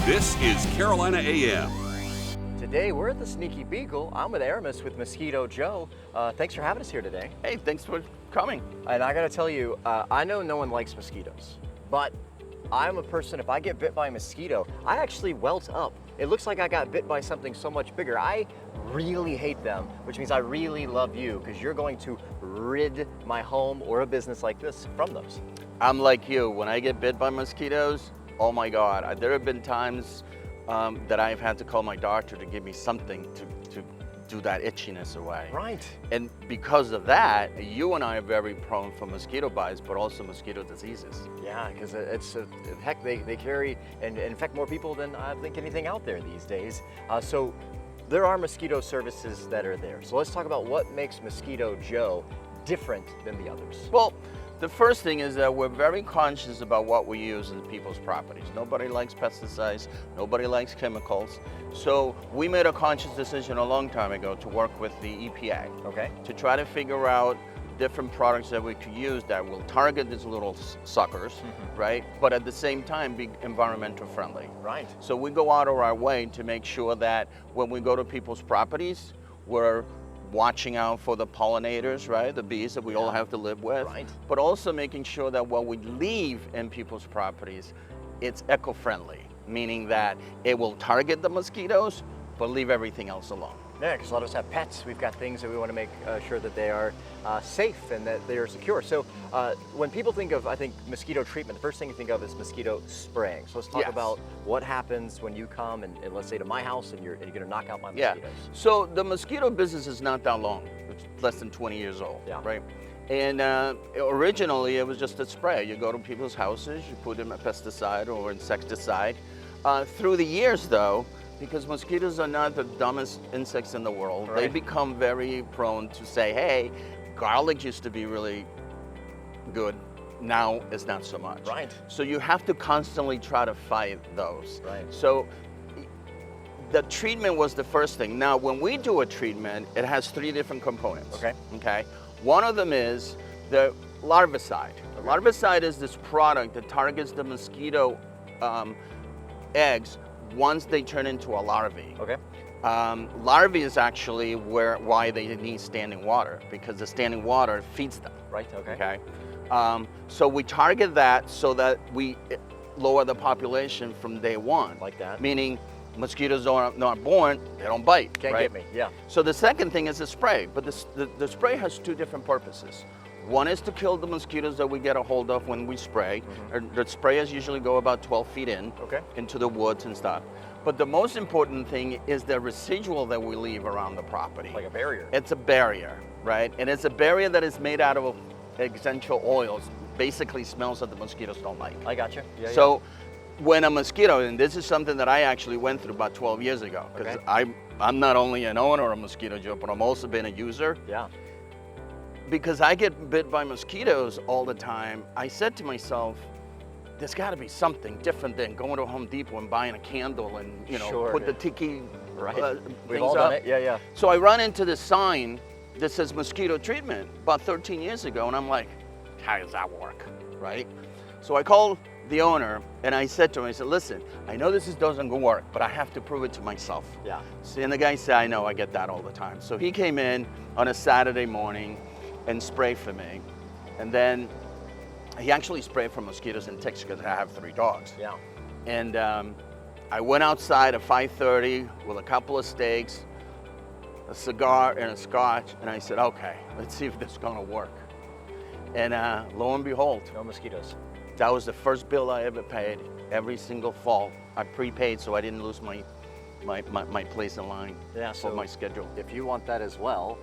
This is Carolina AM. Today we're at the Sneaky Beagle. I'm with Aramis with Mosquito Joe. Thanks for having us here today. Hey, thanks for coming. And I gotta tell you, I know no one likes mosquitoes, but I'm a person, if I get bit by a mosquito, I actually welt up. It looks like I got bit by something so much bigger. I really hate them, which means I really love you because you're going to rid my home or a business like this from those. I'm like you. When I get bit by mosquitoes, oh my God. There have been times that I've had to call my doctor to give me something to do that itchiness away. Right. And because of that, you and I are very prone for mosquito bites, but also mosquito diseases. Yeah, because heck, they carry and infect more people than I think anything out there these days. So there are mosquito services that are there. So let's talk about what makes Mosquito Joe different than the others. Well, the first thing is that we're very conscious about what we use in people's properties. Nobody likes pesticides, nobody likes chemicals. So we made a conscious decision a long time ago to work with the EPA. Okay. To try to figure out different products that we could use that will target these little suckers, right? But at the same time be environmental friendly. Right. So we go out of our way to make sure that when we go to people's properties, we're watching out for the pollinators, right? The bees that we all have to live with. Right. But also making sure that what we leave in people's properties, it's eco-friendly, meaning that it will target the mosquitoes, but leave everything else alone. Yeah, because a lot of us have pets. We've got things that we want to make sure that they are safe and that they are secure. So when people think of, I think, mosquito treatment, the first thing you think of is mosquito spraying. So let's talk about what happens when you come and let's say to my house and you're going to knock out my mosquitoes. Yeah. So the mosquito business is not that long. It's less than 20 years old, right? And originally it was just a spray. You go to people's houses, you put in a pesticide or insecticide. Through the years though, because mosquitoes are not the dumbest insects in the world, they become very prone to say, hey, garlic used to be really good, now it's not so much. Right. So you have to constantly try to fight those. Right. So the treatment was the first thing. Now, when we do a treatment, it has three different components. Okay. One of them is the larvicide. Larvicide is this product that targets the mosquito eggs once they turn into a larvae. Okay. Larvae is actually why they need standing water, because the standing water feeds them. Right. Okay. So we target that so that we lower the population from day one. Like that. Meaning mosquitoes are not born, they don't bite. Can't get me. Yeah. So the second thing is the spray, but the spray has two different purposes. One is to kill the mosquitoes that we get a hold of when we spray. The sprayers usually go about 12 feet into the woods and stuff. But the most important thing is the residual that we leave around the property. Like a barrier. It's a barrier, right? And it's a barrier that is made out of essential oils, basically smells that the mosquitoes don't like. I got you. Yeah, so when a mosquito, and this is something that I actually went through about 12 years ago, because I'm not only an owner of Mosquito Joe, but I'm also been a user. Yeah. Because I get bit by mosquitoes all the time, I said to myself, there's got to be something different than going to Home Depot and buying a candle and put the tiki We've all done it. Yeah. So I run into this sign that says mosquito treatment about 13 years ago, and I'm like, how does that work, right? So I called the owner and I said to him, I said, listen, I know this doesn't work, but I have to prove it to myself. Yeah. And the guy said, I know, I get that all the time. So he came in on a Saturday morning and sprayed for me. And then he actually sprayed for mosquitoes and ticks because I have 3 dogs. Yeah. And I went outside at 5:30 with a couple of steaks, a cigar and a scotch, and I said, okay, let's see if this is gonna work. And lo and behold, no mosquitoes. That was the first bill I ever paid. Every single fall, I prepaid so I didn't lose my place in line for my schedule. If you want that as well,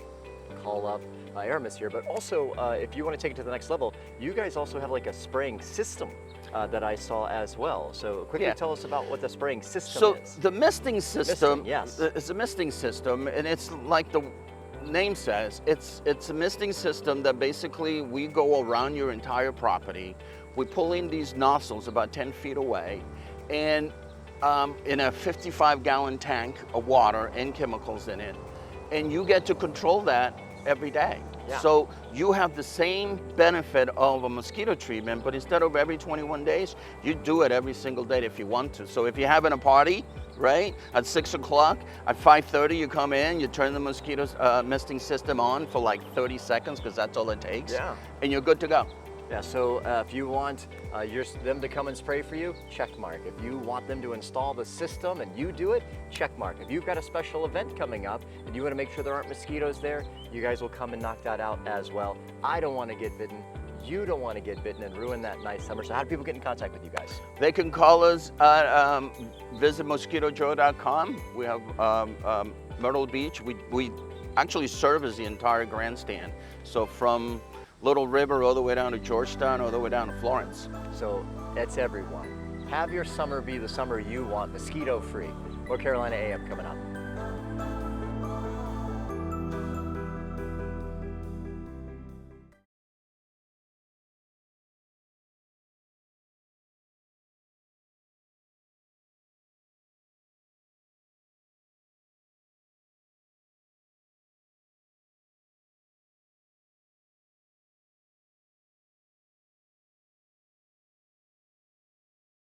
call up Aramis here. But also, if you want to take it to the next level, you guys also have like a spraying system that I saw as well. So quickly tell us about what the spraying system is. So the misting system, it's a misting system, and it's like the name says, it's a misting system that basically we go around your entire property. We pull in these nozzles about 10 feet away, and in a 55-gallon tank of water and chemicals in it, and you get to control that every day. Yeah. So you have the same benefit of a mosquito treatment, but instead of every 21 days, you do it every single day if you want to. So if you're having a party, right, at 6 o'clock, at 5:30 you come in, you turn the mosquito misting system on for like 30 seconds, because that's all it takes, Yeah. and you're good to go. Yeah, so if you want them to come and spray for you, check mark. If you want them to install the system and you do it, check mark. If you've got a special event coming up and you want to make sure there aren't mosquitoes there, you guys will come and knock that out as well. I don't want to get bitten. You don't want to get bitten and ruin that nice summer. So how do people get in contact with you guys? They can call us at visit mosquitojoe.com. We have Myrtle Beach. We actually service the entire grandstand. So from Little River all the way down to Georgetown, all the way down to Florence. So that's everyone. Have your summer be the summer you want, mosquito free. More Carolina AM coming up.